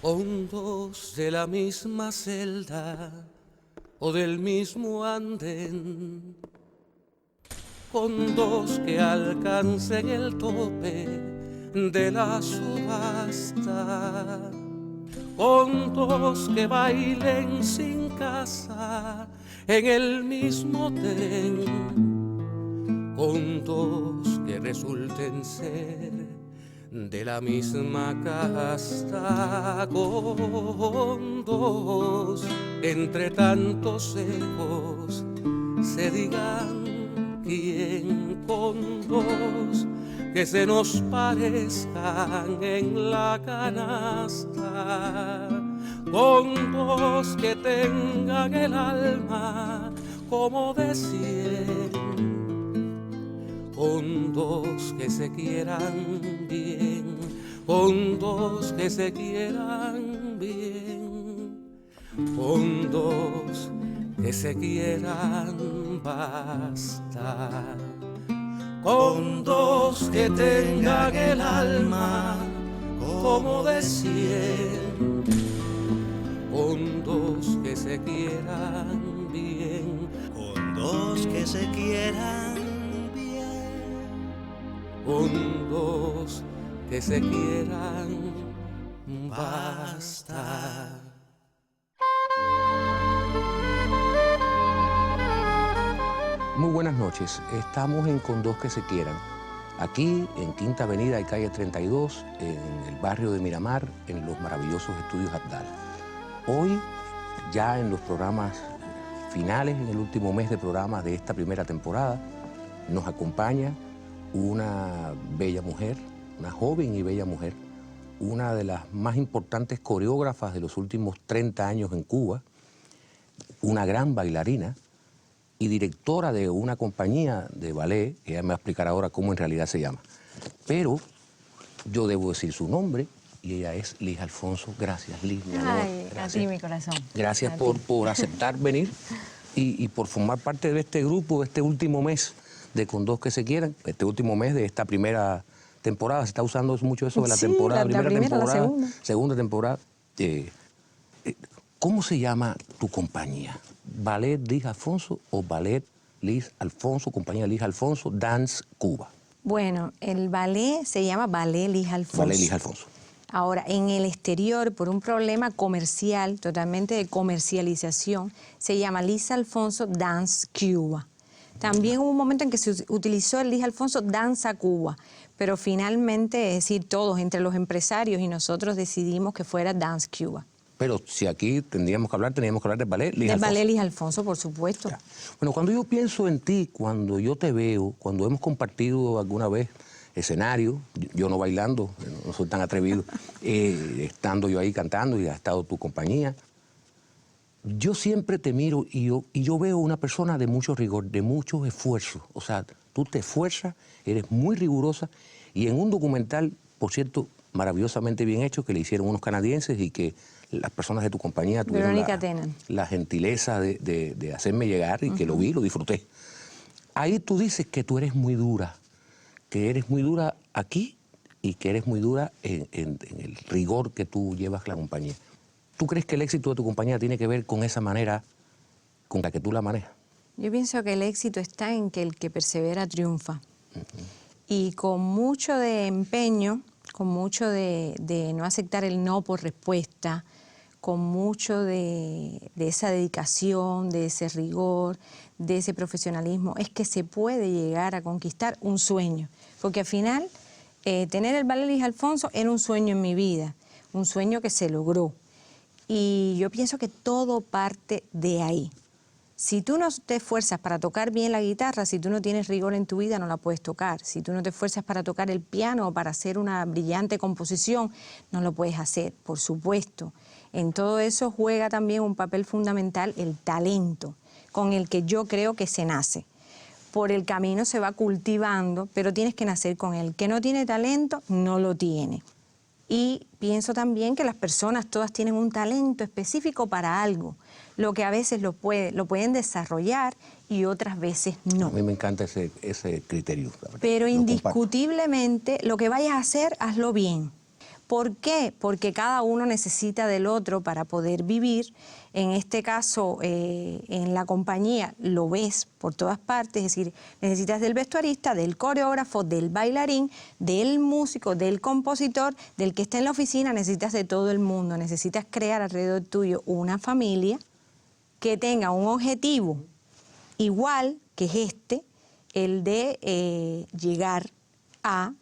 hondos de la misma celda o del mismo andén, con dos que alcancen el tope de la subasta, con dos que bailen sin casa en el mismo tren, con dos que resulten ser de la misma casta, con dos entre tantos ecos se digan quién, con dos que se nos parezcan en la canasta, con dos que tengan el alma como de 100, con dos que se quieran bien, con dos que se quieran bien, con dos que se quieran bastar, con dos que tengan el alma como de 100, con dos que se quieran bien, con dos que se quieran, con dos que se quieran bastar. Muy buenas noches. Estamos en Con Dos que se quieran. Aquí en Quinta Avenida y calle 32, en el barrio de Miramar, en los maravillosos estudios Abdala. Hoy, ya en los programas finales, en el último mes de programas de esta primera temporada, nos acompaña una bella mujer, una joven y bella mujer, una de las más importantes coreógrafas de los últimos 30 años en Cuba, una gran bailarina y directora de una compañía de ballet. Ella me va a explicar ahora cómo en realidad se llama. Pero yo debo decir su nombre, y ella es Liz Alfonso. Gracias, Liz, mi amor. Ay, Gracias. a ti, mi corazón. Gracias por aceptar venir y por formar parte de este grupo, de este último mes de Con Dos que se quieran, este último mes de esta primera temporada. Se está usando mucho eso de la temporada, la primera, temporada, la segunda temporada. ¿Cómo se llama tu compañía? ¿Ballet Liz Alfonso o Ballet Liz Alfonso, compañía Liz Alfonso, Dance Cuba? Bueno, el ballet se llama Ballet Liz Alfonso. Ballet Liz Alfonso. Ahora, en el exterior, por un problema comercial, totalmente de comercialización, se llama Liz Alfonso Dance Cuba. También hubo un momento en que se utilizó el Liz Alfonso Danza Cuba, pero finalmente, es decir, todos, entre los empresarios y nosotros, decidimos que fuera Dance Cuba. Pero si aquí teníamos que hablar del ballet Liz Alfonso. Del ballet Liz Alfonso, por supuesto. Ya. Bueno, cuando yo pienso en ti, cuando yo te veo, cuando hemos compartido alguna vez escenario, yo no bailando, no soy tan atrevido, estando yo ahí cantando y ha estado tu compañía, yo siempre te miro y yo veo una persona de mucho rigor, de mucho esfuerzo. O sea, tú te esfuerzas, eres muy rigurosa, y en un documental, por cierto, maravillosamente bien hecho, que le hicieron unos canadienses y que las personas de tu compañía tuvieron la gentileza de hacerme llegar, y que lo vi, lo disfruté. Ahí tú dices que tú eres muy dura, que eres muy dura aquí y que eres muy dura en el rigor que tú llevas la compañía. ¿Tú crees que el éxito de tu compañía tiene que ver con esa manera con la que tú la manejas? Yo pienso que el éxito está en que el que persevera triunfa. Y con mucho de empeño, con mucho de no aceptar el no por respuesta, con mucho de esa dedicación, de ese rigor, de ese profesionalismo, es que se puede llegar a conquistar un sueño. Porque al final, tener el ballet Liz Alfonso era un sueño en mi vida, un sueño que se logró. Y yo pienso que todo parte de ahí. Si tú no te esfuerzas para tocar bien la guitarra, si tú no tienes rigor en tu vida, no la puedes tocar. Si tú no te esfuerzas para tocar el piano o para hacer una brillante composición, no lo puedes hacer, por supuesto. En todo eso juega también un papel fundamental el talento, con el que yo creo que se nace. Por el camino se va cultivando, pero tienes que nacer con él. El que no tiene talento, no lo tiene. Y pienso también que las personas todas tienen un talento específico para algo, lo que a veces lo pueden desarrollar y otras veces no. A mí me encanta ese criterio. Pero indiscutiblemente lo que vayas a hacer, hazlo bien. ¿Por qué? Porque cada uno necesita del otro para poder vivir. En este caso, en la compañía lo ves por todas partes, es decir, necesitas del vestuarista, del coreógrafo, del bailarín, del músico, del compositor, del que está en la oficina, necesitas de todo el mundo, necesitas crear alrededor tuyo una familia que tenga un objetivo igual que es el de llegar a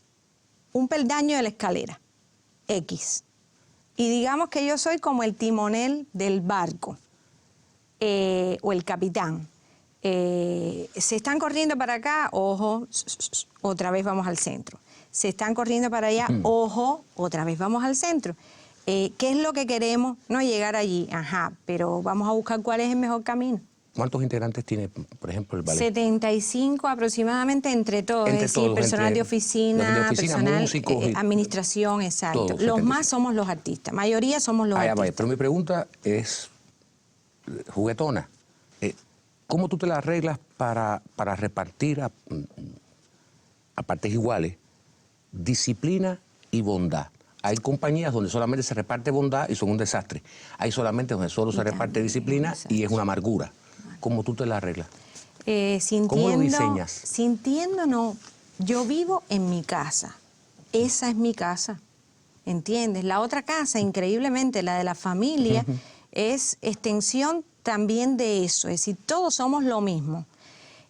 un peldaño de la escalera, X. Y digamos que yo soy como el timonel del barco, o el capitán. Se están corriendo para acá, ojo, otra vez vamos al centro. Se están corriendo para allá, ojo, otra vez vamos al centro. ¿Qué es lo que queremos? No llegar allí, ajá, pero vamos a buscar cuál es el mejor camino. ¿Cuántos integrantes tiene, por ejemplo, el ballet? 75 aproximadamente entre todos, es decir, todos, personal de oficina, personal, músicos, administración, exacto. todos, los 75. más somos los artistas, mayoría somos los artistas. Vaya, pero mi pregunta es juguetona. ¿Cómo tú te la arreglas para repartir a partes iguales disciplina y bondad? Hay compañías donde solamente se reparte bondad y son un desastre. Hay solamente donde solo se reparte disciplina y es una amargura. ¿Cómo tú te la arreglas? ¿Cómo lo diseñas? Sintiendo, no. Yo vivo en mi casa. Esa es mi casa. ¿Entiendes? La otra casa, increíblemente, la de la familia, es extensión también de eso. Es decir, todos somos lo mismo.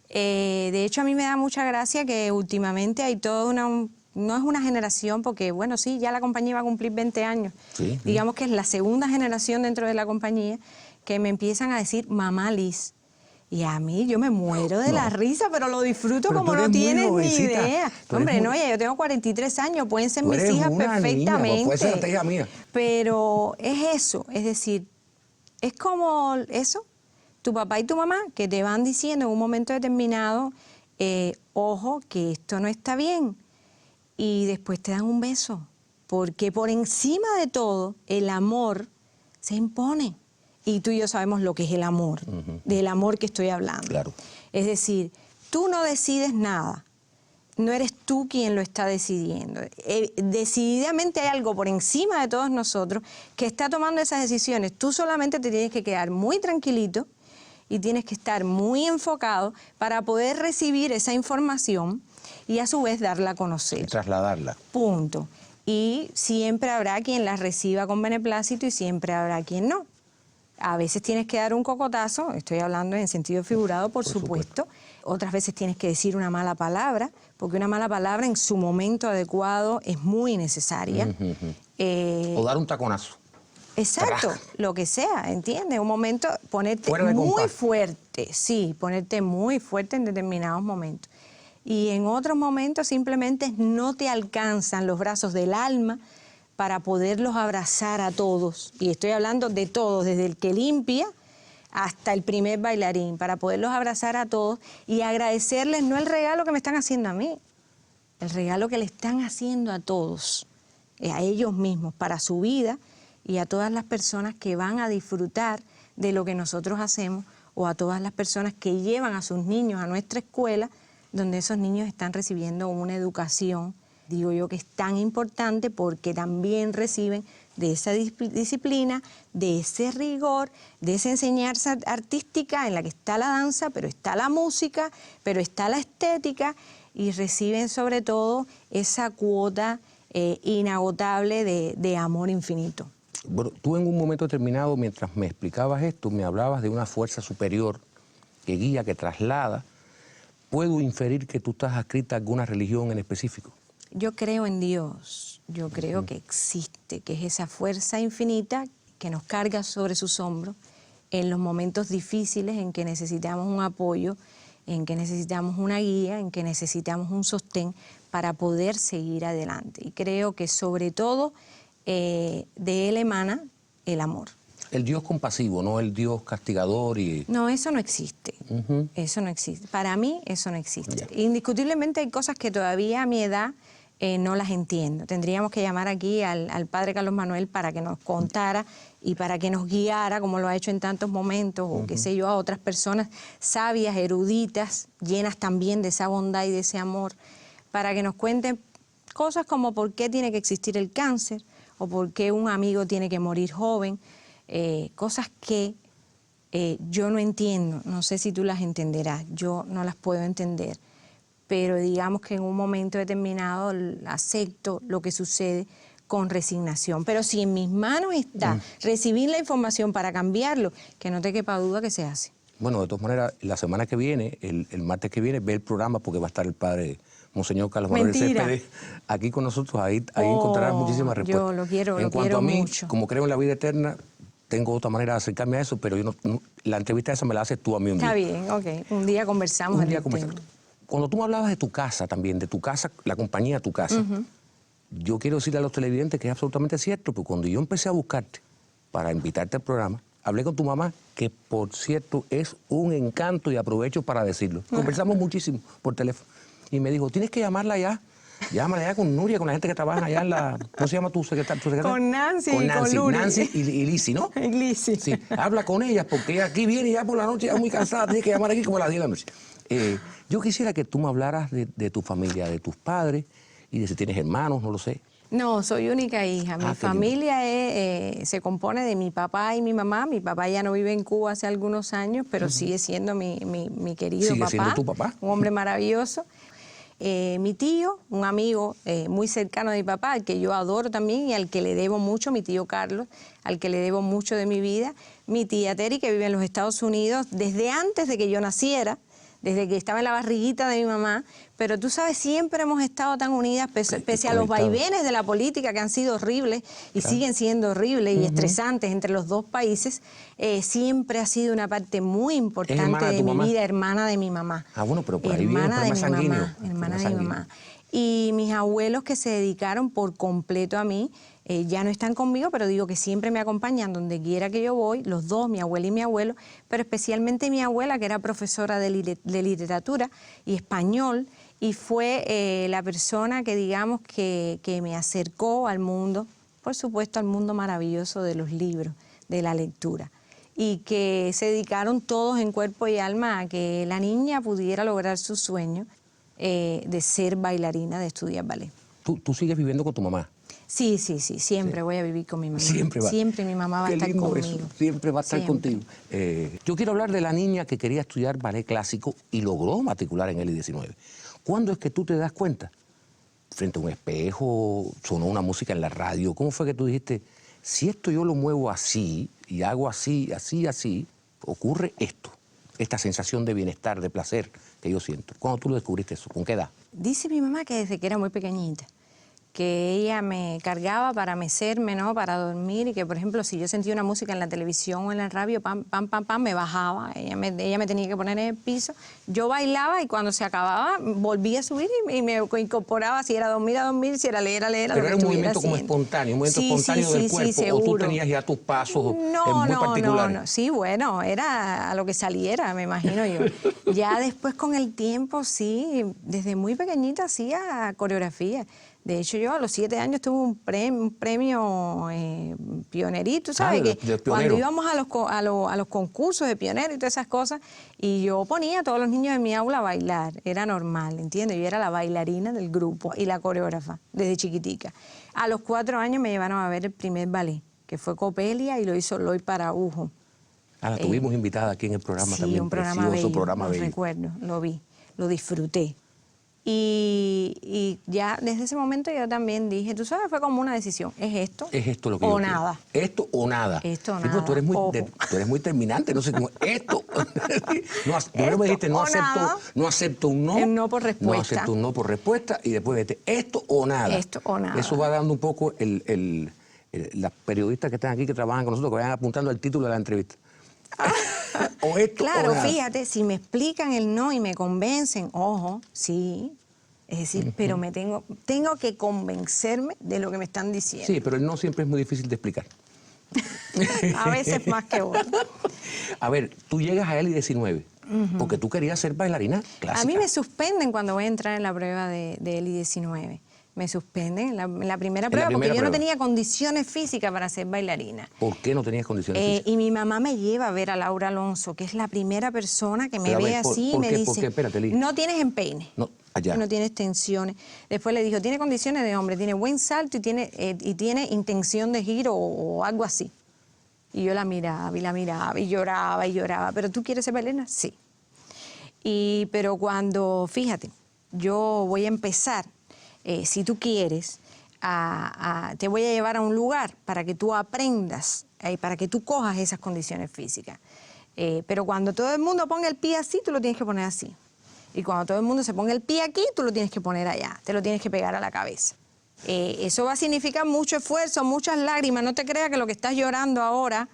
De hecho, a mí me da mucha gracia que últimamente hay toda una... No es una generación porque, bueno, sí, ya la compañía va a cumplir 20 años. Sí, digamos que es la segunda generación dentro de la compañía que me empiezan a decir mamá Liz. Y a mí yo me muero de la risa, pero lo disfruto pero como no tienes ni idea. Hombre, no, ya yo tengo 43 años, pueden ser mis hijas perfectamente. Niña, puede ser hasta hija mía. Pero es eso, es decir, es como eso, tu papá y tu mamá que te van diciendo en un momento determinado, ojo, que esto no está bien. Y después te dan un beso, porque por encima de todo, el amor se impone. Y tú y yo sabemos lo que es el amor, del amor que estoy hablando. Claro. Es decir, tú no decides nada, no eres tú quien lo está decidiendo. Decididamente hay algo por encima de todos nosotros que está tomando esas decisiones. Tú solamente te tienes que quedar muy tranquilito y tienes que estar muy enfocado para poder recibir esa información y a su vez darla a conocer. Y trasladarla. Punto. Y siempre habrá quien la reciba con beneplácito y siempre habrá quien no. A veces tienes que dar un cocotazo, estoy hablando en sentido figurado, por supuesto. Otras veces tienes que decir una mala palabra, porque una mala palabra en su momento adecuado es muy necesaria. O dar un taconazo. Exacto, lo que sea, ¿entiendes? Un momento, ponerte muy fuerte, sí, ponerte muy fuerte en determinados momentos. Y en otros momentos simplemente no te alcanzan los brazos del alma para poderlos abrazar a todos. Y estoy hablando de todos, desde el que limpia hasta el primer bailarín, para poderlos abrazar a todos y agradecerles no el regalo que me están haciendo a mí, el regalo que le están haciendo a todos, a ellos mismos, para su vida y a todas las personas que van a disfrutar de lo que nosotros hacemos o a todas las personas que llevan a sus niños a nuestra escuela, donde esos niños están recibiendo una educación, digo yo, que es tan importante porque también reciben de esa disciplina, de ese rigor, de esa enseñanza artística en la que está la danza, pero está la música, pero está la estética y reciben sobre todo esa cuota inagotable de amor infinito. Bueno, tú en un momento determinado, mientras me explicabas esto, me hablabas de una fuerza superior que guía, que traslada. ¿Puedo inferir que tú estás adscrita a alguna religión en específico? Yo creo en Dios, yo creo que existe, que es esa fuerza infinita que nos carga sobre sus hombros en los momentos difíciles en que necesitamos un apoyo, en que necesitamos una guía, en que necesitamos un sostén para poder seguir adelante. Y creo que sobre todo de Él emana el amor. El Dios compasivo, no el Dios castigador y... No, eso no existe. Eso no existe. Para mí eso no existe. Indiscutiblemente hay cosas que todavía a mi edad no las entiendo. Tendríamos que llamar aquí al padre Carlos Manuel para que nos contara y para que nos guiara, como lo ha hecho en tantos momentos, o qué sé yo, a otras personas sabias, eruditas, llenas también de esa bondad y de ese amor, para que nos cuenten cosas como por qué tiene que existir el cáncer, o por qué un amigo tiene que morir joven, cosas que yo no entiendo, no sé si tú las entenderás, yo no las puedo entender, pero digamos que en un momento determinado acepto lo que sucede con resignación. Pero si en mis manos está recibir la información para cambiarlo, que no te quepa duda que se hace. Bueno, de todas maneras, la semana que viene, el martes que viene, ve el programa porque va a estar el padre Monseñor Carlos Manuel Céspedes aquí con nosotros. Ahí encontrarás muchísimas respuestas. Yo lo quiero, en cuanto a mí, mucho. Como creo en la vida eterna, tengo otra manera de acercarme a eso, pero yo la entrevista esa me la haces tú a mí un día. Está bien, ok. Un día conversamos. Un día conversamos. Cuando tú me hablabas de tu casa también, de tu casa, la compañía de tu casa, yo quiero decirle a los televidentes que es absolutamente cierto, porque cuando yo empecé a buscarte para invitarte al programa, hablé con tu mamá, que por cierto es un encanto y aprovecho para decirlo. Conversamos muchísimo por teléfono y me dijo, tienes que llamarla ya. Llámala ya con Nuria, con la gente que trabaja allá en la... ¿Cómo se llama tu secretaria? Con Nancy, con Luri. Nancy y Lizzy, ¿no? Lizzy. Sí, habla con ella porque ella aquí viene ya por la noche, ya muy cansada, tienes que llamar aquí como a las 10 de la noche. Yo quisiera que tú me hablaras de tu familia, de tus padres y de si tienes hermanos, no lo sé. No, soy única hija. Mi familia se compone de mi papá y mi mamá. Mi papá ya no vive en Cuba hace algunos años, pero sigue siendo mi querido papá. ¿Sigue siendo tu papá? Un hombre maravilloso. Mi tío, un amigo muy cercano de mi papá, al que yo adoro también y al que le debo mucho, mi tío Carlos, al que le debo mucho de mi vida. Mi tía Teri, que vive en los Estados Unidos desde antes de que yo naciera, desde que estaba en la barriguita de mi mamá, pero tú sabes, siempre hemos estado tan unidas, pese a los vaivenes de la política que han sido horribles y siguen siendo horribles y estresantes entre los dos países, siempre ha sido una parte muy importante de mi vida, hermana de mi mamá. Ah, bueno, pero por ahí viene un problema sanguíneo. Hermana de mi mamá. Y mis abuelos que se dedicaron por completo a mí, ya no están conmigo, pero digo que siempre me acompañan donde quiera que yo voy, los dos, mi abuela y mi abuelo, pero especialmente mi abuela, que era profesora de literatura y español, y fue la persona que, digamos, que me acercó al mundo, por supuesto, al mundo maravilloso de los libros, de la lectura, y que se dedicaron todos en cuerpo y alma a que la niña pudiera lograr su sueño de ser bailarina, de estudiar ballet. ¿Tú sigues viviendo con tu mamá? Sí, siempre voy a vivir con mi mamá. Siempre mi mamá va a estar conmigo. Eso. Siempre va a estar contigo. Yo quiero hablar de la niña que quería estudiar ballet clásico y logró matricular en el I-19. ¿Cuándo es que tú te das cuenta? Frente a un espejo, sonó una música en la radio. ¿Cómo fue que tú dijiste, si esto yo lo muevo así y hago así, así, ocurre esto? Esta sensación de bienestar, de placer que yo siento. ¿Cuándo tú lo descubriste eso? ¿Con qué edad? Dice mi mamá que desde que era muy pequeñita, que ella me cargaba para mecerme, ¿no? Para dormir, y que, por ejemplo, si yo sentía una música en la televisión o en la radio, pam, me bajaba, ella me tenía que poner en el piso, yo bailaba y cuando se acababa volvía a subir y me incorporaba, si era dormir, a dormir, si era leer, a leer. Pero era un movimiento como espontáneo, un movimiento espontáneo del cuerpo, o tú tenías ya tus pasos muy particulares. No, sí, bueno, era a lo que saliera, me imagino yo. Ya después con el tiempo, sí, desde muy pequeñita hacía coreografía. De hecho, yo a los 7 años tuve un premio pionerito, ¿sabes? Que cuando íbamos a los concursos de pionero y todas esas cosas, y yo ponía a todos los niños de mi aula a bailar, era normal, ¿entiendes? Yo era la bailarina del grupo y la coreógrafa desde chiquitica. A los 4 años me llevaron a ver el primer ballet, que fue Copelia, y lo hizo Loy Paraujo. La tuvimos invitada aquí en el programa sí, también. Un programa bello, programa bello. Recuerdo, lo vi, lo disfruté. Y ya desde ese momento yo también dije, tú sabes, fue como una decisión, ¿es esto? Es esto lo que o yo nada. Quiero. Esto o nada. Esto o sí, nada. Tú eres muy terminante, no sé cómo, esto. Primero me dijiste, no acepto un no. El no por respuesta. No acepto un no por respuesta, y después me dijiste, esto o nada. Esto o nada. Eso va dando un poco las periodistas que están aquí, que trabajan con nosotros, que vayan apuntando el título de la entrevista. O esto claro, o nada. Fíjate, si me explican el no y me convencen, ojo, sí. Es decir, pero tengo que convencerme de lo que me están diciendo. Sí, pero el no siempre es muy difícil de explicar. A veces más que otro. A ver, tú llegas a LI-19 porque tú querías ser bailarina clásica. A mí me suspenden cuando voy a entrar en la prueba de LI-19. Me suspenden en la primera prueba porque yo no tenía condiciones físicas para ser bailarina. ¿Por qué no tenías condiciones físicas? Y mi mamá me lleva a ver a Laura Alonso, que es la primera persona que me ve así y me dice, espérate, Liz. no tienes empeine. No, Allá. No tiene extensiones. Después le dijo, tiene condiciones de hombre, tiene buen salto y tiene intención de giro o algo así. Y yo la miraba y lloraba y lloraba. ¿Pero tú quieres ser bailarina? Sí. Pero cuando, fíjate, yo voy a empezar, si tú quieres, te voy a llevar a un lugar para que tú aprendas, para que tú cojas esas condiciones físicas. Pero cuando todo el mundo ponga el pie así, tú lo tienes que poner así. Y cuando todo el mundo se ponga el pie aquí, tú lo tienes que poner allá, te lo tienes que pegar a la cabeza. Eso va a significar mucho esfuerzo, muchas lágrimas. No te creas que lo que estás llorando ahora,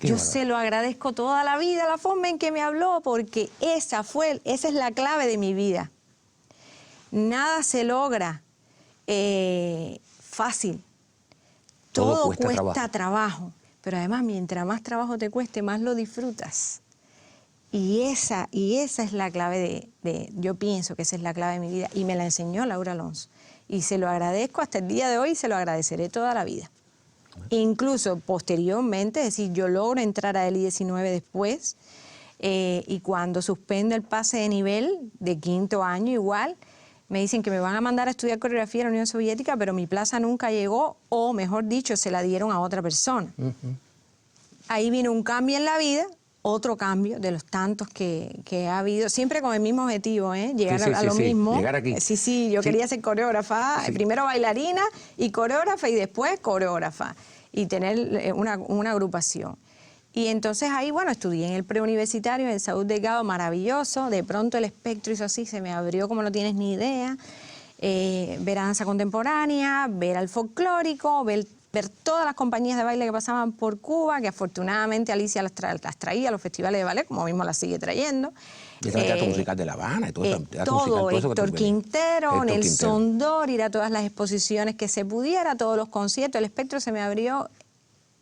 yo se lo agradezco toda la vida, la forma en que me habló, porque esa es la clave de mi vida. Nada se logra fácil. Todo cuesta trabajo. Pero además, mientras más trabajo te cueste, más lo disfrutas. Y esa es la clave yo pienso que esa es la clave de mi vida. Y me la enseñó Laura Alonso. Y se lo agradezco hasta el día de hoy y se lo agradeceré toda la vida. Incluso posteriormente, es decir, yo logro entrar a Eli 19 después, y cuando suspendo el pase de nivel de 5º año igual, me dicen que me van a mandar a estudiar coreografía en la Unión Soviética, pero mi plaza nunca llegó, o mejor dicho, se la dieron a otra persona. Ahí vino un cambio en la vida, otro cambio de los tantos que ha habido, siempre con el mismo objetivo, llegar a lo mismo. Llegar aquí. Yo quería ser coreógrafa, primero bailarina y coreógrafa y después coreógrafa y tener una agrupación. Y entonces ahí, bueno, estudié en el preuniversitario, en el Saúl Delgado, maravilloso. De pronto el espectro hizo así, se me abrió como no tienes ni idea. Ver a danza contemporánea, ver al folclórico, ver todas las compañías de baile que pasaban por Cuba, que afortunadamente Alicia las traía a los festivales de ballet, como mismo las sigue trayendo. Y el Teatro Musical de La Habana y todo eso. Todo, Héctor Quintero, Nelson Dor, ir a todas las exposiciones que se pudiera, todos los conciertos. El espectro se me abrió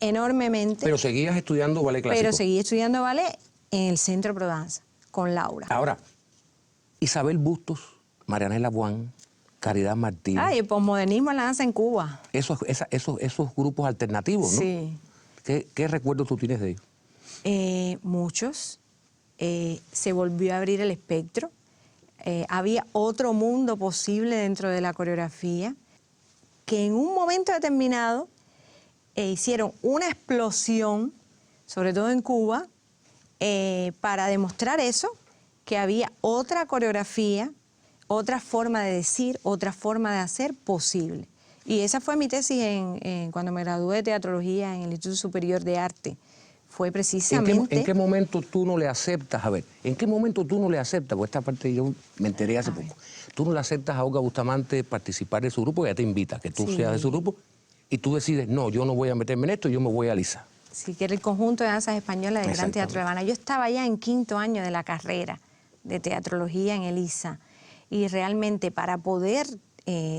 enormemente. Pero seguías estudiando ballet clásico. Pero seguí estudiando ballet en el Centro Prodanza, con Laura. Ahora, Isabel Bustos, Marianela Buán, Caridad Martínez. El posmodernismo en la danza en Cuba. Esos grupos alternativos, ¿no? Sí. ¿Qué recuerdos tú tienes de ellos? Muchos. Se volvió a abrir el espectro. Había otro mundo posible dentro de la coreografía que en un momento determinado hicieron una explosión, sobre todo en Cuba, para demostrar eso, que había otra coreografía, otra forma de decir, otra forma de hacer posible. Y esa fue mi tesis cuando me gradué de teatrología en el Instituto Superior de Arte. Fue precisamente... ¿En qué momento tú no le aceptas? A ver, ¿en qué momento tú no le aceptas? Porque esta parte yo me enteré hace poco. Tú no le aceptas a Olga Bustamante participar de su grupo, ella te invita, que tú seas de su grupo, y tú decides, no, yo no voy a meterme en esto, yo me voy a Lisa. Sí, que era el conjunto de danzas españolas del Gran Teatro de La Habana. Yo estaba ya en 5º año de la carrera de teatrología en ELISA, y realmente para poder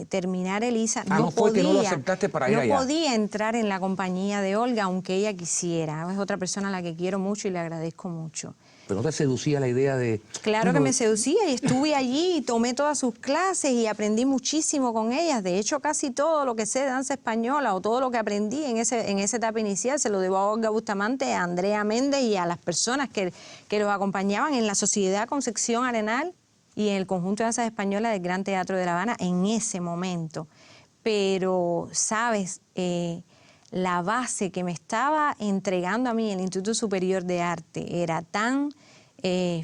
terminar ELISA no podía entrar en la compañía de Olga, aunque ella quisiera. Es otra persona a la que quiero mucho y le agradezco mucho. ¿Pero no te seducía la idea de...? Claro que me seducía, y estuve allí y tomé todas sus clases y aprendí muchísimo con ellas. De hecho, casi todo lo que sé de danza española o todo lo que aprendí en esa etapa inicial se lo debo a Olga Bustamante, a Andrea Méndez y a las personas que los acompañaban en la Sociedad Concepción Arenal y en el conjunto de danzas españolas del Gran Teatro de La Habana en ese momento. Pero, ¿sabes? La base que me estaba entregando a mí el Instituto Superior de Arte era tan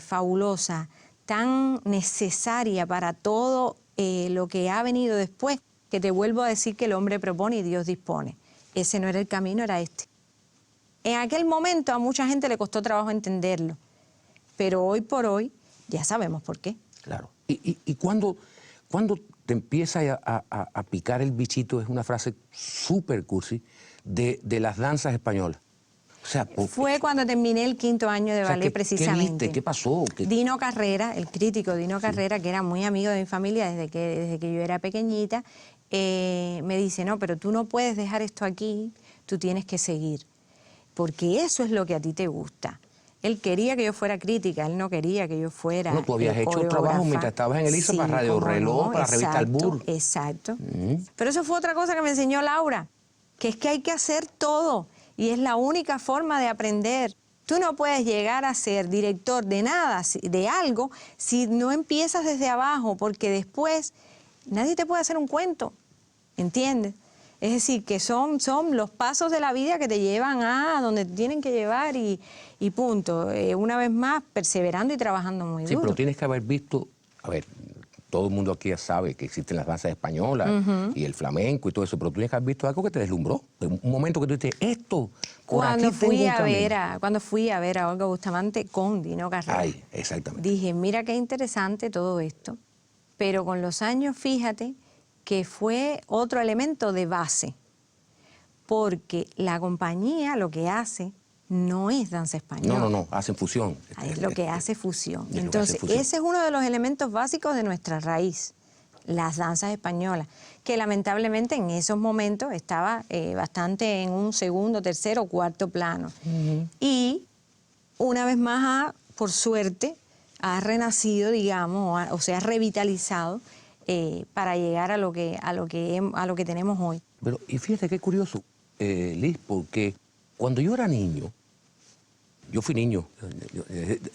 fabulosa, tan necesaria para todo lo que ha venido después, que te vuelvo a decir que el hombre propone y Dios dispone. Ese no era el camino, era este. En aquel momento a mucha gente le costó trabajo entenderlo, pero hoy por hoy ya sabemos por qué. Claro. ¿Y cuándo te empieza a picar el bichito? Es una frase súper cursi, de las danzas españolas. O sea, fue cuando terminé el 5º año de ballet, precisamente. ¿Qué viste? ¿Qué pasó? Dino Carrera, el crítico Dino Carrera, que era muy amigo de mi familia desde que yo era pequeñita, me dice, no, pero tú no puedes dejar esto aquí, tú tienes que seguir, porque eso es lo que a ti te gusta. Él quería que yo fuera crítica, él no quería que yo fuera tú habías hecho trabajo mientras estabas en ELISA, para Radio Reloj, para la revista Albur. Exacto. Pero eso fue otra cosa que me enseñó Laura, que es que hay que hacer todo, y es la única forma de aprender. Tú no puedes llegar a ser director de nada, de algo, si no empiezas desde abajo, porque después nadie te puede hacer un cuento, ¿entiendes? Es decir, que son los pasos de la vida que te llevan a donde te tienen que llevar y punto. Una vez más, perseverando y trabajando muy Sí, duro. pero tienes que haber visto, a ver, todo el mundo aquí ya sabe que existen las danzas españolas y el flamenco y todo eso, pero tú tienes que haber visto algo que te deslumbró. Un momento que tú dices, esto, por aquí tengo un camino. Cuando fui a ver a Olga Bustamante con Dino Carrera, Ay, exactamente. dije, mira qué interesante todo esto, pero con los años, fíjate, que fue otro elemento de base, porque la compañía lo que hace no es danza española. No, hacen fusión. Es lo que hace fusión. Es lo que Entonces, hace fusión. ese es uno de los elementos básicos de nuestra raíz, las danzas españolas, que lamentablemente en esos momentos estaba bastante en un segundo, tercero o cuarto plano. Y una vez más, por suerte, ha renacido, digamos, o se ha revitalizado para llegar a lo que tenemos hoy. Pero, y fíjate qué curioso, Liz, porque cuando yo era niño, yo fui niño.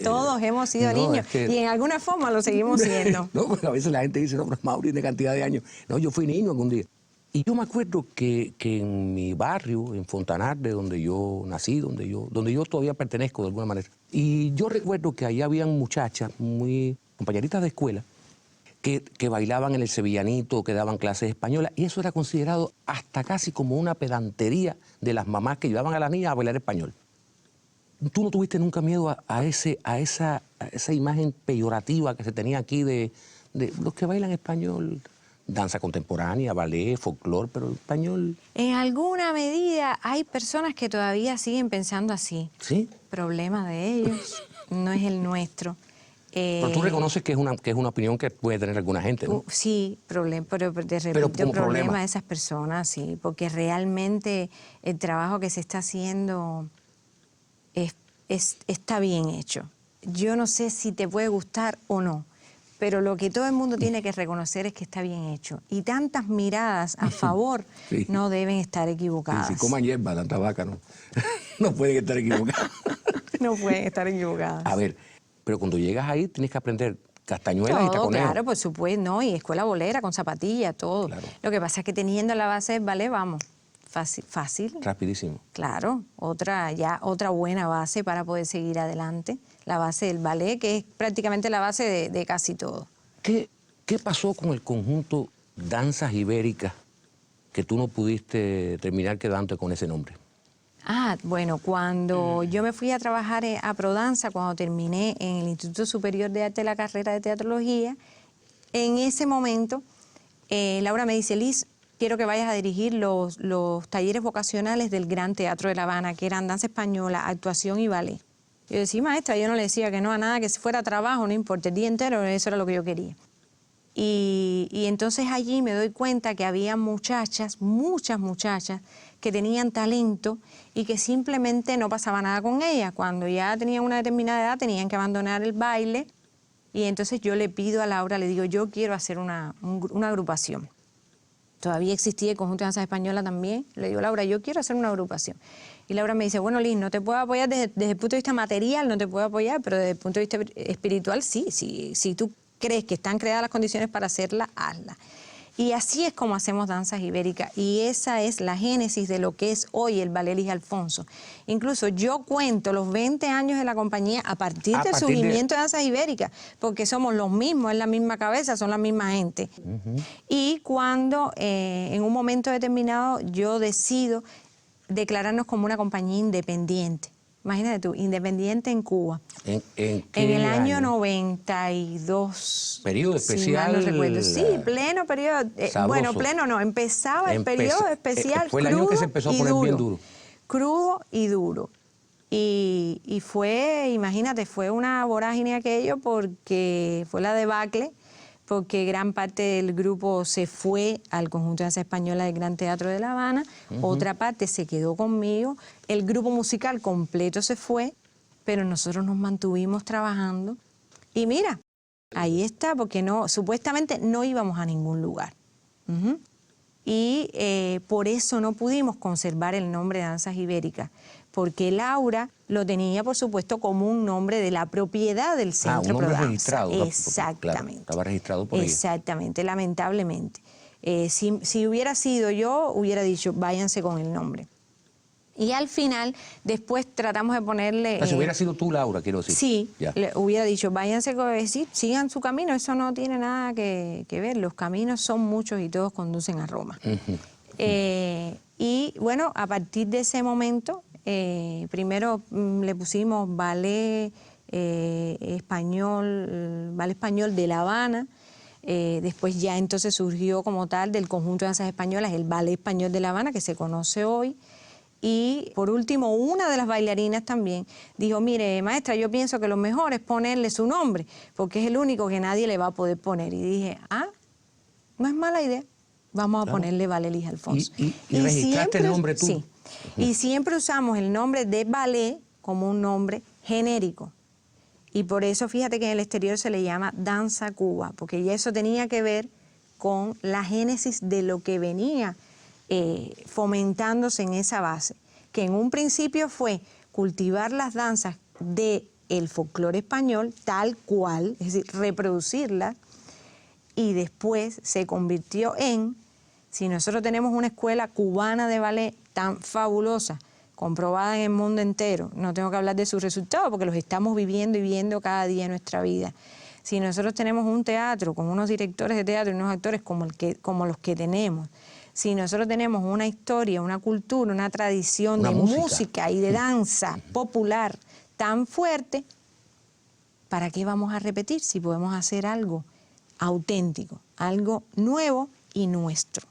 Todos hemos sido niños y en alguna forma lo seguimos siendo. No, porque a veces la gente dice, no, pero Mauri tiene cantidad de años. No, yo fui niño algún día. Y yo me acuerdo que en mi barrio, en Fontanarde, donde yo nací, donde yo todavía pertenezco de alguna manera, y yo recuerdo que ahí habían muchachas, muy compañeritas de escuela, que bailaban en el sevillanito, que daban clases españolas, y eso era considerado hasta casi como una pedantería de las mamás que llevaban a las niñas a bailar español. ¿Tú no tuviste nunca miedo a esa imagen peyorativa que se tenía aquí de los que bailan español? Danza contemporánea, ballet, folclore, pero el español... En alguna medida hay personas que todavía siguen pensando así. ¿Sí? Problema de ellos, no es el nuestro. Pero tú reconoces que es una opinión que puede tener alguna gente, ¿no? Sí, pero de repente como problema problema de esas personas, sí, porque realmente el trabajo que se está haciendo está bien hecho. Yo no sé si te puede gustar o no, pero lo que todo el mundo tiene que reconocer es que está bien hecho. Y tantas miradas a favor Sí. no deben estar equivocadas. Si coman hierba, tanta vaca, ¿no? No pueden estar equivocados. No pueden estar equivocadas. A ver, pero cuando llegas ahí tienes que aprender castañuelas y Todo, taconeo. claro, por supuesto, ¿no? Y escuela bolera con zapatillas, todo. Claro. Lo que pasa es que teniendo la base del ballet, vamos, fácil. Rapidísimo. Claro, otra buena base para poder seguir adelante. La base del ballet, que es prácticamente la base de casi todo. ¿Qué pasó con el conjunto Danzas Ibéricas que tú no pudiste terminar quedándote con ese nombre? Bueno, cuando yo me fui a trabajar a Prodanza, cuando terminé en el Instituto Superior de Arte la carrera de Teatrología, en ese momento Laura me dice, Liz, quiero que vayas a dirigir los talleres vocacionales del Gran Teatro de La Habana, que eran danza española, actuación y ballet. Yo decía, maestra, yo no le decía que no a nada, que si fuera trabajo, no importa, el día entero, eso era lo que yo quería. Y entonces allí me doy cuenta que había muchas muchachas, que tenían talento y que simplemente no pasaba nada con ellas. Cuando ya tenían una determinada edad tenían que abandonar el baile y entonces yo le pido a Laura, le digo, yo quiero hacer una agrupación. Todavía existía el Conjunto de Danza Española también. Le digo, Laura, yo quiero hacer una agrupación. Y Laura me dice, bueno, Liz, no te puedo apoyar desde el punto de vista material, no te puedo apoyar, pero desde el punto de vista espiritual, sí. Si tú crees que están creadas las condiciones para hacerla, hazla. Y así es como hacemos danzas ibéricas. Y esa es la génesis de lo que es hoy el Ballet Liz Alfonso. Incluso yo cuento los 20 años de la compañía a partir del surgimiento de danzas ibéricas, porque somos los mismos, es la misma cabeza, son la misma gente. Y cuando en un momento determinado yo decido declararnos como una compañía independiente. Imagínate tú, independiente en Cuba. ¿En el año 92. ¿Periodo especial? Si mal no recuerdo. Sí, pleno periodo. Bueno, pleno no, empezaba el periodo especial. Fue el año que se empezó a poner bien duro. Crudo y duro. Y fue, imagínate, fue una vorágine aquello porque fue la debacle, porque gran parte del grupo se fue al Conjunto de Danza Española del Gran Teatro de La Habana, otra parte se quedó conmigo, el grupo musical completo se fue, pero nosotros nos mantuvimos trabajando y mira, ahí está, porque supuestamente no íbamos a ningún lugar. Y por eso no pudimos conservar el nombre de Danzas Ibéricas, porque Laura lo tenía, por supuesto, como un nombre de la propiedad del centro un nombre Prodanza. registrado. Exactamente. Claro, estaba registrado por ella. Exactamente, lamentablemente. Si hubiera sido yo, hubiera dicho, váyanse con el nombre. Y al final, después tratamos de ponerle... O sea, si hubiera sido tú, Laura, quiero decir. Sí, Ya. le hubiera dicho, váyanse, sí, sigan su camino, eso no tiene nada que ver, los caminos son muchos y todos conducen a Roma. Y bueno, a partir de ese momento, primero le pusimos ballet español de La Habana. Después ya entonces surgió como tal del conjunto de danzas españolas el Ballet Español de La Habana, que se conoce hoy. Y por último, una de las bailarinas también dijo, mire, maestra, yo pienso que lo mejor es ponerle su nombre, porque es el único que nadie le va a poder poner. Y dije, no es mala idea, vamos a ponerle Valelis Alfonso. ¿Y registraste el nombre tú? Sí, y siempre usamos el nombre de ballet como un nombre genérico. Y por eso fíjate que en el exterior se le llama Danza Cuba, porque ya eso tenía que ver con la génesis de lo que venía fomentándose en esa base, que en un principio fue cultivar las danzas del folclore español tal cual, es decir, reproducirlas, y después se convirtió en, si nosotros tenemos una escuela cubana de ballet tan fabulosa, comprobada en el mundo entero, no tengo que hablar de sus resultados porque los estamos viviendo y viendo cada día en nuestra vida. Si nosotros tenemos un teatro con unos directores de teatro y unos actores como los que tenemos, si nosotros tenemos una historia, una cultura, una tradición de música y de danza popular tan fuerte, ¿para qué vamos a repetir si podemos hacer algo auténtico, algo nuevo y nuestro?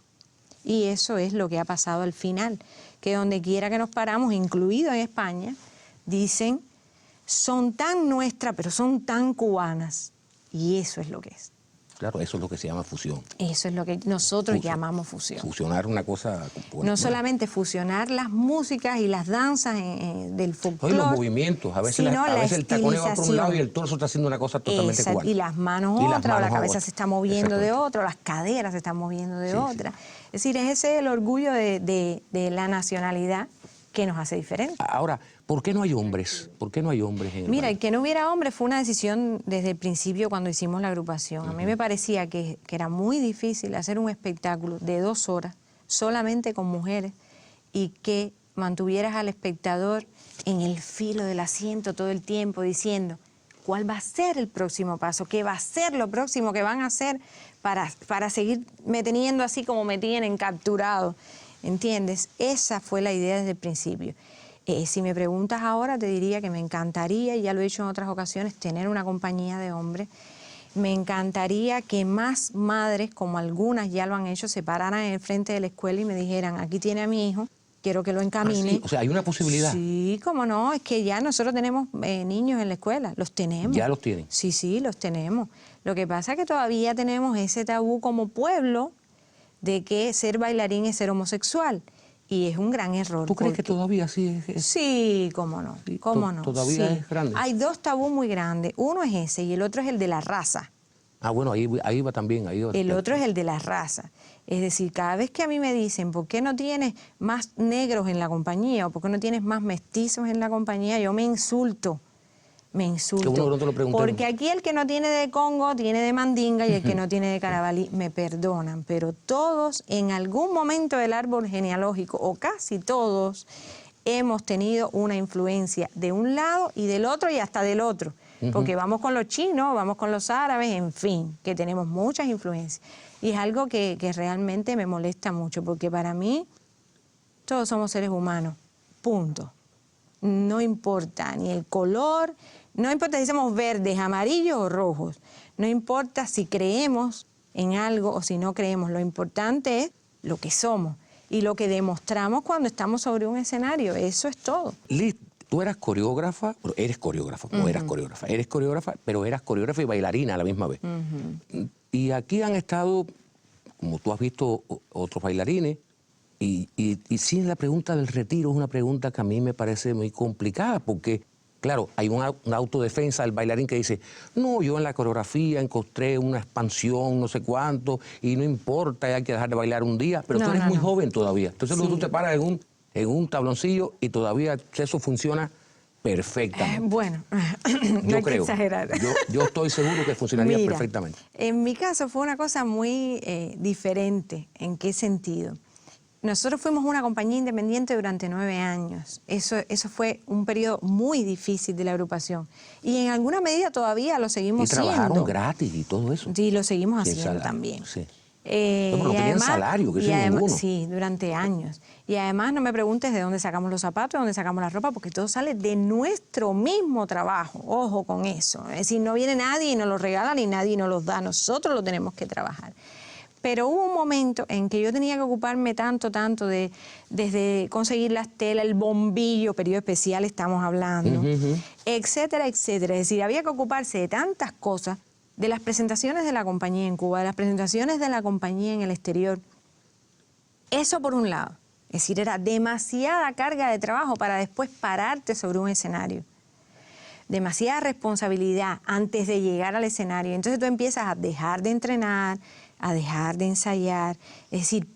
Y eso es lo que ha pasado al final, que donde quiera que nos paramos, incluido en España, dicen, son tan nuestras, pero son tan cubanas. Y eso es lo que es. Claro, eso es lo que se llama fusión. Eso es lo que nosotros llamamos fusión. Fusionar una cosa... No solamente fusionar las músicas y las danzas del folclore. Los movimientos, a veces el taconeo va por un lado y el torso está haciendo una cosa totalmente cubana. Y las manos otra, o la cabeza se está moviendo de otra, o las caderas se están moviendo de otra. Es decir, ese es el orgullo de la nacionalidad que nos hace diferentes. Ahora, ¿por qué no hay hombres? ¿Por qué no hay hombres en el Mira, ballet? el que no hubiera hombres fue una decisión desde el principio cuando hicimos la agrupación. A mí me parecía que era muy difícil hacer un espectáculo de 2 horas solamente con mujeres y que mantuvieras al espectador en el filo del asiento todo el tiempo diciendo cuál va a ser el próximo paso, qué va a ser lo próximo que van a hacer para seguirme teniendo así como me tienen capturado. ¿Entiendes? Esa fue la idea desde el principio. Si me preguntas ahora, te diría que me encantaría, y ya lo he dicho en otras ocasiones, tener una compañía de hombres. Me encantaría que más madres, como algunas ya lo han hecho, se pararan en el frente de la escuela y me dijeran, aquí tiene a mi hijo, quiero que lo encamine. Sí. O sea, hay una posibilidad. Sí, cómo no, es que ya nosotros tenemos niños en la escuela, los tenemos. ¿Ya los tienen? Sí, sí, los tenemos. Lo que pasa es que todavía tenemos ese tabú como pueblo de que ser bailarín es ser homosexual. Y es un gran error. ¿Tú crees que todavía sí es? Sí, cómo no, Sí, cómo no. todavía sí. es grande. Hay 2 tabús muy grandes. Uno es ese y el otro es el de la raza. Bueno, ahí va también. El otro es el de la raza. Es decir, cada vez que a mí me dicen, ¿por qué no tienes más negros en la compañía? ¿O por qué no tienes más mestizos en la compañía? Yo me insulto. Me insulto. Que uno te lo preguntemos. Porque aquí el que no tiene de Congo tiene de mandinga y el que no tiene de carabalí me perdonan. Pero todos en algún momento del árbol genealógico, o casi todos, hemos tenido una influencia de un lado y del otro y hasta del otro. Porque vamos con los chinos, vamos con los árabes, en fin, que tenemos muchas influencias. Y es algo que realmente me molesta mucho, porque para mí todos somos seres humanos, punto. No importa ni el color, no importa si somos verdes, amarillos o rojos, no importa si creemos en algo o si no creemos, lo importante es lo que somos y lo que demostramos cuando estamos sobre un escenario, eso es todo. Liz, tú eras coreógrafa, eres coreógrafa, eres coreógrafa, pero eras coreógrafa y bailarina a la misma vez. Y aquí han estado, como tú has visto, otros bailarines, y sí, la pregunta del retiro es una pregunta que a mí me parece muy complicada, porque, claro, hay una autodefensa del bailarín que dice, no, yo en la coreografía encontré una expansión, no sé cuánto, y no importa, hay que dejar de bailar un día, pero tú eres muy joven todavía. Entonces luego tú te paras en un en un tabloncillo y todavía eso funciona perfectamente. Bueno, no Yo hay que creo. exagerar. Yo estoy seguro que funcionaría Mira, perfectamente. En mi caso fue una cosa muy diferente. ¿En qué sentido? Nosotros fuimos una compañía independiente durante 9 años. Eso fue un periodo muy difícil de la agrupación. Y en alguna medida todavía lo seguimos Y trabajaron siendo. gratis y todo eso. Sí, lo seguimos Sin haciendo salario, también. sí. No, Y pero no tenían salario, que eso es ninguno. sí, durante años. Y además no me preguntes de dónde sacamos los zapatos, de dónde sacamos la ropa, porque todo sale de nuestro mismo trabajo. Ojo con eso. Es decir, no viene nadie y nos lo regala ni nadie nos los da. Nosotros lo tenemos que trabajar. Pero hubo un momento en que yo tenía que ocuparme tanto desde conseguir las telas, el bombillo, periodo especial estamos hablando, etcétera, etcétera. Es decir, había que ocuparse de tantas cosas, de las presentaciones de la compañía en Cuba, de las presentaciones de la compañía en el exterior. Eso por un lado. Es decir, era demasiada carga de trabajo para después pararte sobre un escenario. Demasiada responsabilidad antes de llegar al escenario. Entonces tú empiezas a dejar de entrenar, a dejar de ensayar. Es decir,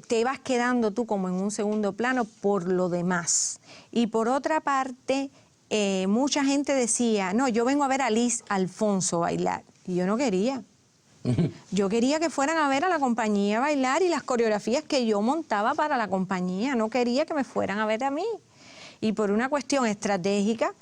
te vas quedando tú como en un segundo plano por lo demás. Y por otra parte, mucha gente decía, no, yo vengo a ver a Liz Alfonso bailar. Y yo no quería. Yo quería que fueran a ver a la compañía bailar y las coreografías que yo montaba para la compañía. No quería que me fueran a ver a mí. Y por una cuestión estratégica,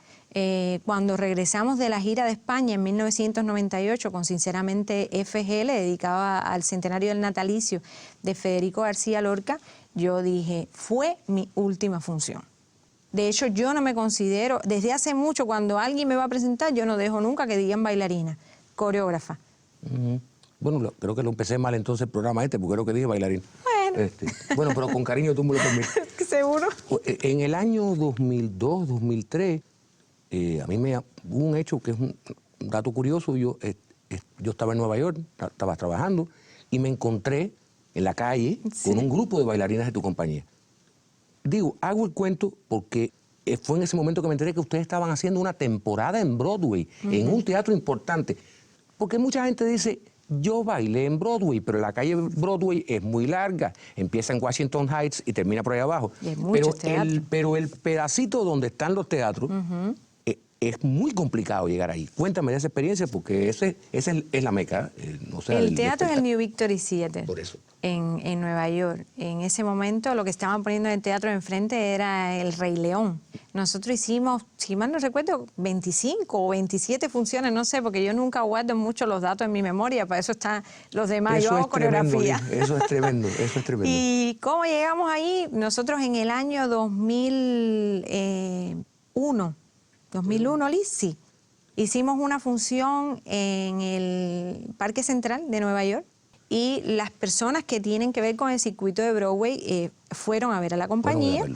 cuando regresamos de la gira de España en 1998 con Sinceramente FGL, dedicada al centenario del natalicio de Federico García Lorca, yo dije, fue mi última función. De hecho, yo no me considero, desde hace mucho, cuando alguien me va a presentar, yo no dejo nunca que digan bailarina, coreógrafa. Bueno, creo que lo empecé mal entonces el programa porque creo que dije bailarín. Bueno. Bueno, pero con cariño tú me lo permites. ¿Seguro? En el año 2002, 2003, a mí hubo un hecho que es un dato curioso. Yo estaba en Nueva York, estaba trabajando, y me encontré en la calle con un grupo de bailarinas de tu compañía. Digo, hago el cuento porque fue en ese momento que me enteré que ustedes estaban haciendo una temporada en Broadway, en un teatro importante. Porque mucha gente dice, yo bailé en Broadway, pero la calle Broadway es muy larga. Empieza en Washington Heights y termina por ahí abajo. Y hay muchos teatros. Pero el pedacito donde están los teatros es muy complicado llegar ahí. Cuéntame de esa experiencia porque esa es la meca. El teatro es el New Victory Theater. Por eso. En Nueva York. En ese momento lo que estaban poniendo en el teatro de enfrente era El Rey León. Nosotros hicimos, si mal no recuerdo, 25 o 27 funciones, no sé, porque yo nunca guardo mucho los datos en mi memoria, para eso están los demás, yo hago coreografía. Eso es tremendo, eso es tremendo. ¿Y cómo llegamos ahí? Nosotros en el año 2001, Liz, sí, hicimos una función en el Parque Central de Nueva York, y las personas que tienen que ver con el circuito de Broadway fueron a ver a la compañía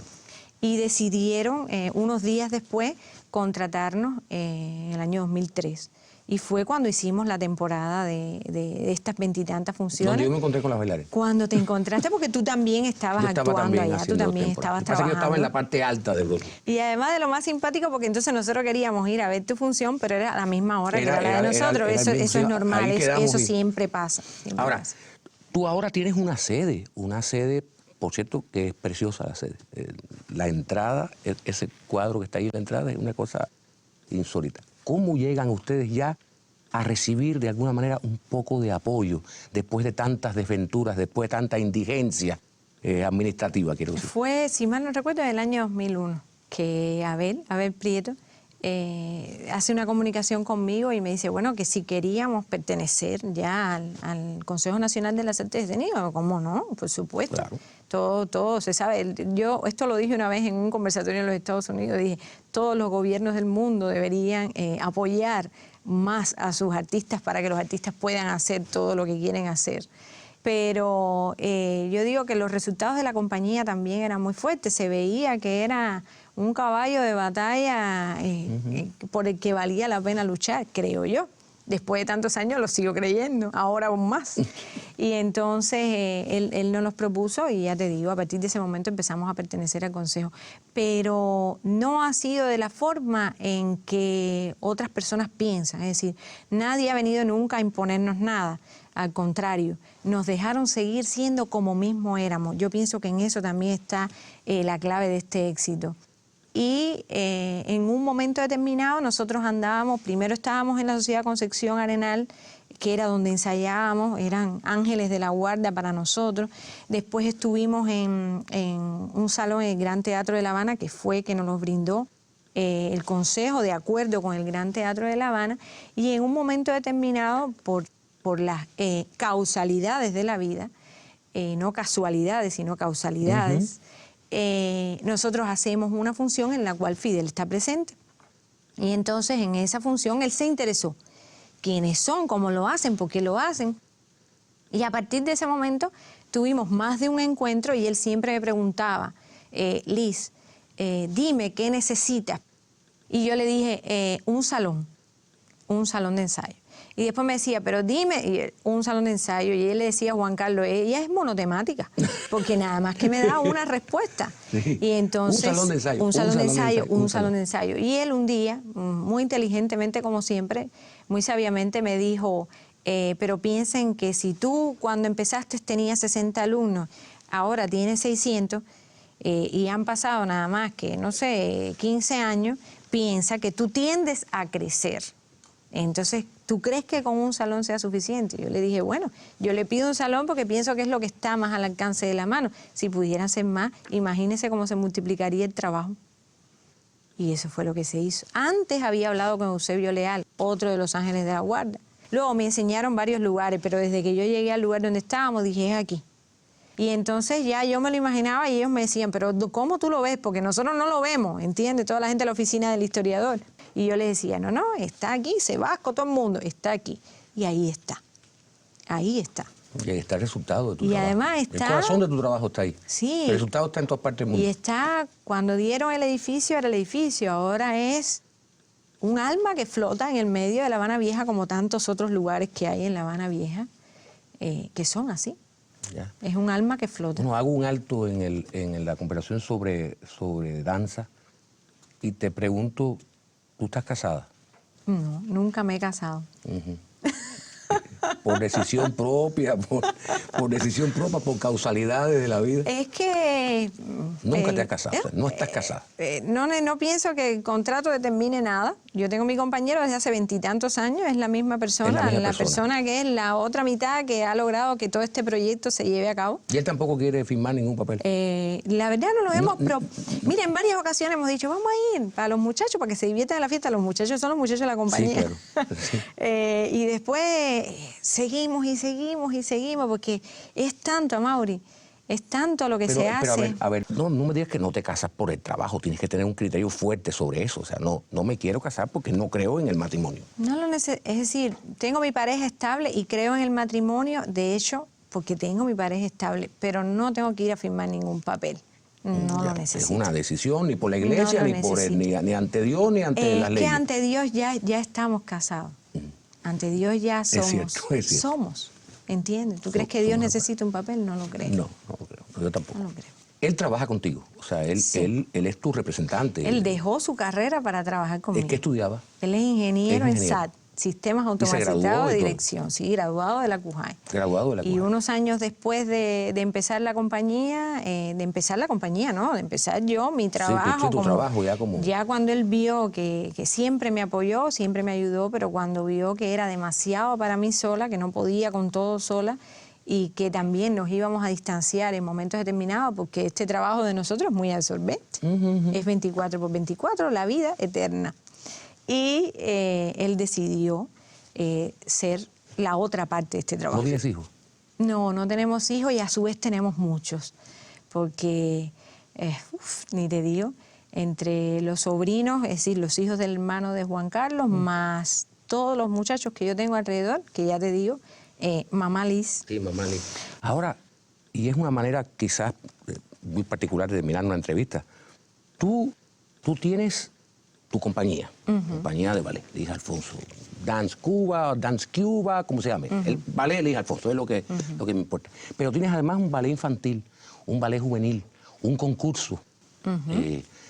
y decidieron unos días después contratarnos en el año 2003. Y fue cuando hicimos la temporada de estas 20 y tantas funciones. Donde yo me encontré con las bailarinas. Cuando te encontraste, porque tú también estabas actuando allá, tú también estabas trabajando. Yo estaba en la parte alta de Broadway. Y además de lo más simpático, porque entonces nosotros queríamos ir a ver tu función, pero era a la misma hora que era la de nosotros. Eso es normal, eso siempre pasa. Ahora, tú ahora tienes una sede, por cierto, que es preciosa la sede. La entrada, ese cuadro que está ahí en la entrada es una cosa insólita. ¿Cómo llegan ustedes ya a recibir de alguna manera un poco de apoyo después de tantas desventuras, después de tanta indigencia administrativa, quiero decir? Fue, si mal no recuerdo, en el año 2001 que Abel Prieto hace una comunicación conmigo y me dice, bueno, que si queríamos pertenecer ya al Consejo Nacional de las Artes Escénicas. ¿Cómo no? Por supuesto. Claro. Todo se sabe. Yo esto lo dije una vez en un conversatorio en los Estados Unidos, dije, todos los gobiernos del mundo deberían apoyar más a sus artistas para que los artistas puedan hacer todo lo que quieren hacer. Pero yo digo que los resultados de la compañía también eran muy fuertes. Se veía que era un caballo de batalla por el que valía la pena luchar, creo yo. Después de tantos años lo sigo creyendo, ahora aún más. Y entonces él nos los propuso y ya te digo, a partir de ese momento empezamos a pertenecer al Consejo. Pero no ha sido de la forma en que otras personas piensan. Es decir, nadie ha venido nunca a imponernos nada. Al contrario, nos dejaron seguir siendo como mismo éramos. Yo pienso que en eso también está la clave de este éxito. Y en un momento determinado nosotros andábamos, primero estábamos en la Sociedad Concepción Arenal, que era donde ensayábamos, eran ángeles de la guarda para nosotros. Después estuvimos en un salón en el Gran Teatro de La Habana, que fue que nos los brindó el Consejo de acuerdo con el Gran Teatro de La Habana. Y en un momento determinado, por las causalidades de la vida, no casualidades, sino causalidades, nosotros hacemos una función en la cual Fidel está presente. Y entonces en esa función él se interesó. ¿Quiénes son? ¿Cómo lo hacen? ¿Por qué lo hacen? Y a partir de ese momento tuvimos más de un encuentro y él siempre me preguntaba, Liz, dime qué necesitas. Y yo le dije, un salón de ensayo. Y después me decía, pero dime, un salón de ensayo. Y él le decía a Juan Carlos, ella es monotemática, porque nada más que me da una respuesta. Sí. Y entonces, un salón de ensayo. Y él un día, muy inteligentemente como siempre, muy sabiamente me dijo, pero piensen que si tú cuando empezaste tenías 60 alumnos, ahora tienes 600, y han pasado nada más que, no sé, 15 años, piensa que tú tiendes a crecer. Entonces, ¿tú crees que con un salón sea suficiente? Yo le dije, bueno, yo le pido un salón porque pienso que es lo que está más al alcance de la mano. Si pudieran ser más, imagínese cómo se multiplicaría el trabajo. Y eso fue lo que se hizo. Antes había hablado con Eusebio Leal, otro de los ángeles de la guarda. Luego me enseñaron varios lugares, pero desde que yo llegué al lugar donde estábamos, dije, es aquí. Y entonces ya yo me lo imaginaba y ellos me decían, pero ¿cómo tú lo ves? Porque nosotros no lo vemos, ¿entiendes? Toda la gente de la oficina del historiador. Y yo les decía, no, está aquí, se vasco todo el mundo, está aquí. Y ahí está, ahí está. Y ahí está el resultado de tu trabajo. Y además está... El corazón de tu trabajo está ahí. Sí. El resultado está en todas partes del mundo. Y está, cuando dieron el edificio, era el edificio, ahora es un alma que flota en el medio de La Habana Vieja, como tantos otros lugares que hay en La Habana Vieja, que son así. Ya. Es un alma que flota. Bueno, hago un alto en la conversación sobre danza y te pregunto, ¿tú estás casada? No, nunca me he casado. Por decisión propia, por causalidades de la vida. Es que... Nunca te has casado, o sea, no estás casada. No pienso que el contrato determine nada. Yo tengo mi compañero desde hace 20 y tantos años, es la misma persona, la persona que es la otra mitad que ha logrado que todo este proyecto se lleve a cabo. Y él tampoco quiere firmar ningún papel. La verdad no lo vemos, pero mira, en varias ocasiones hemos dicho, vamos a ir para los muchachos, para que se diviertan en la fiesta. Los muchachos son los muchachos de la compañía. Sí, claro. Sí. Y después seguimos y seguimos y seguimos, porque es tanto, Amaury, es tanto lo que se hace. Pero a ver, no me digas que no te casas por el trabajo, tienes que tener un criterio fuerte sobre eso. O sea, no me quiero casar porque no creo en el matrimonio. Es decir, tengo mi pareja estable y creo en el matrimonio, de hecho, porque tengo mi pareja estable, pero no tengo que ir a firmar ningún papel. No lo necesito. Es una decisión ni por la iglesia, ni ante Dios, ni ante las leyes. Es que ante Dios ya estamos casados. Ante Dios ya somos. Es cierto. Somos. ¿Entiendes? ¿Tú crees que Dios necesita un papel? No lo creo. No lo creo. Yo tampoco. No lo creo. Él trabaja contigo. O sea, él es tu representante. Él dejó su carrera para trabajar conmigo. ¿Qué estudiaba? Él es ingeniero en SAT. Sistemas automatizados de dirección, sí, graduado de la CUJAI. Graduado de la CUJAI. Y unos años después de empezar la compañía, de empezar yo, mi trabajo. Sí, tu trabajo ya cuando él vio que siempre me apoyó, siempre me ayudó, pero cuando vio que era demasiado para mí sola, que no podía con todo sola, y que también nos íbamos a distanciar en momentos determinados, porque este trabajo de nosotros es muy absorbente. Es 24/24, la vida eterna. Y él decidió ser la otra parte de este trabajo. ¿No tienes hijos? No tenemos hijos y a su vez tenemos muchos, porque, ni te digo, entre los sobrinos, es decir, los hijos del hermano de Juan Carlos, más todos los muchachos que yo tengo alrededor, que ya te digo, mamá Liz. Sí, mamá Liz. Ahora, y es una manera quizás muy particular de terminar una entrevista, tú tienes tu compañía, compañía de ballet, Liz Alfonso, Dance Cuba, ¿cómo se llame? El ballet Liz Alfonso, es lo que me importa. Pero tienes además un ballet infantil, un ballet juvenil, un concurso.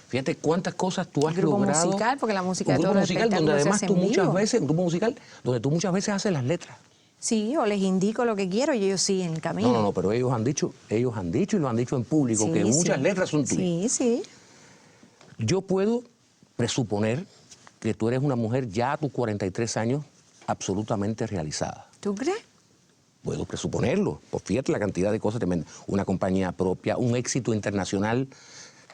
Fíjate cuántas cosas tú has logrado. Un grupo musical, porque la música de todo el espectáculo donde además se hace en vivo. un grupo musical donde tú muchas veces haces las letras. Sí, o les indico lo que quiero y ellos siguen el camino. No, pero ellos han dicho y lo han dicho en público, Sí, que muchas sí. letras son tuyas. Sí, sí. Yo puedo presuponer que tú eres una mujer ya a tus 43 años absolutamente realizada. ¿Tú crees? Puedo presuponerlo. Pues fíjate la cantidad de cosas tremendas. Una compañía propia, un éxito internacional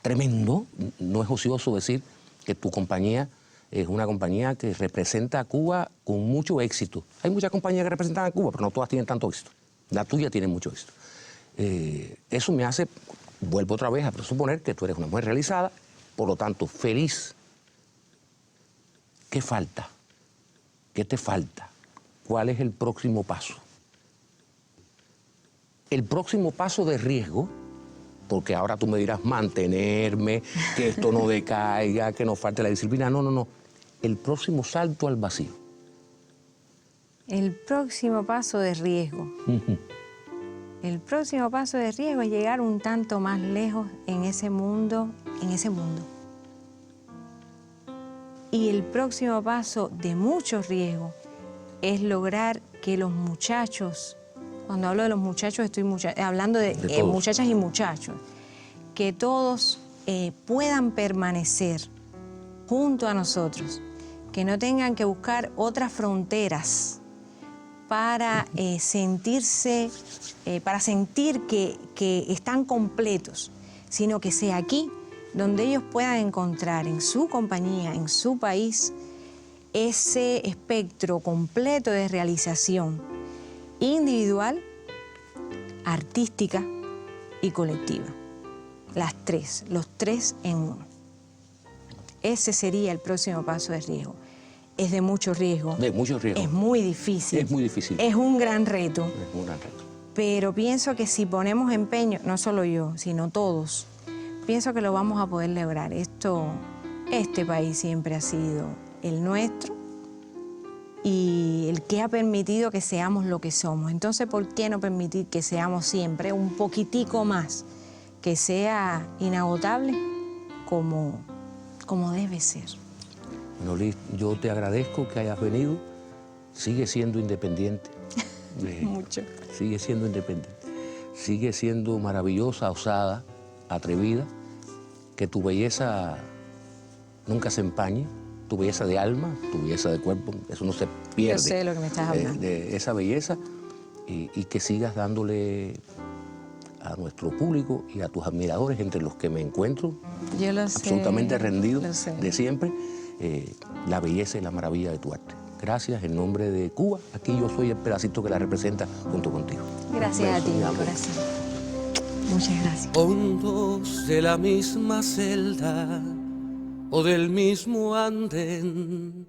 tremendo. No es ocioso decir que tu compañía es una compañía que representa a Cuba con mucho éxito. Hay muchas compañías que representan a Cuba, pero no todas tienen tanto éxito. La tuya tiene mucho éxito. Eso me hace, vuelvo otra vez a presuponer que tú eres una mujer realizada, por lo tanto, feliz. ¿Qué falta? ¿Qué te falta? ¿Cuál es el próximo paso? El próximo paso de riesgo, porque ahora tú me dirás mantenerme, que esto no decaiga, que no falte la disciplina. No. El próximo salto al vacío. El próximo paso de riesgo. El próximo paso de riesgo es llegar un tanto más lejos en ese mundo. Y el próximo paso de mucho riesgo es lograr que los muchachos, cuando hablo de los muchachos estoy hablando de muchachas y muchachos, que todos puedan permanecer junto a nosotros, que no tengan que buscar otras fronteras para sentir que están completos, sino que sea aquí donde ellos puedan encontrar en su compañía, en su país, ese espectro completo de realización individual, artística y colectiva. Las tres, los tres en uno. Ese sería el próximo paso de riesgo. Es de mucho riesgo. De mucho riesgo. Es muy difícil. Es muy difícil. Es un gran reto. Es un gran reto. Pero pienso que si ponemos empeño, no solo yo, sino todos, pienso que lo vamos a poder lograr. Este país siempre ha sido el nuestro y el que ha permitido que seamos lo que somos. Entonces, ¿por qué no permitir que seamos siempre un poquitico más, que sea inagotable como debe ser? Bueno, Liz, yo te agradezco que hayas venido. Sigue siendo independiente. Mucho. Sigue siendo independiente. Sigue siendo maravillosa, osada, atrevida. Que tu belleza nunca se empañe. Tu belleza de alma, tu belleza de cuerpo, eso no se pierde. Yo sé de lo que me estás hablando. De esa belleza y que sigas dándole a nuestro público y a tus admiradores, entre los que me encuentro, Yo lo sé, absolutamente rendido lo sé. de siempre, la belleza y la maravilla de tu arte. Gracias, en nombre de Cuba, aquí yo soy el pedacito que la representa junto contigo. Gracias a ti, mi corazón. Muchas gracias. Hondos de la misma celda o del mismo andén,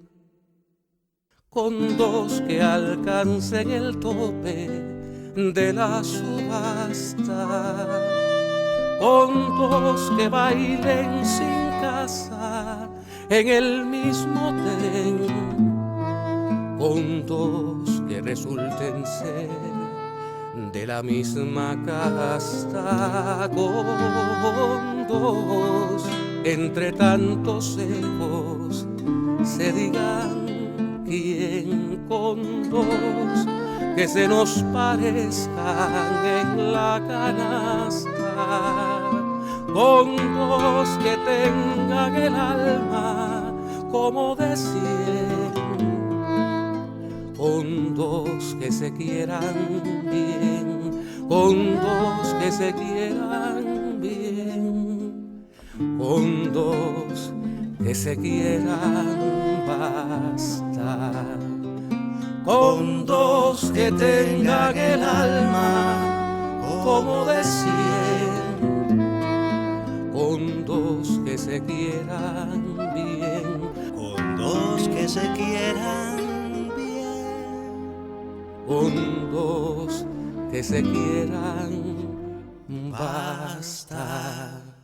con dos que alcancen el tope de la subasta, con dos que bailen sin casa en el mismo tren, con dos que resulten ser de la misma casta, con dos entre tantos ecos se digan quién, con dos que se nos parezcan en la canasta, con dos que tengan el alma como de 100, con dos que se quieran bien, con dos que se quieran bien, con dos que se quieran bastar, con dos que tengan el alma como de 100, con dos que se quieran bien, con dos que se quieran bien, con dos que se quieran bastar.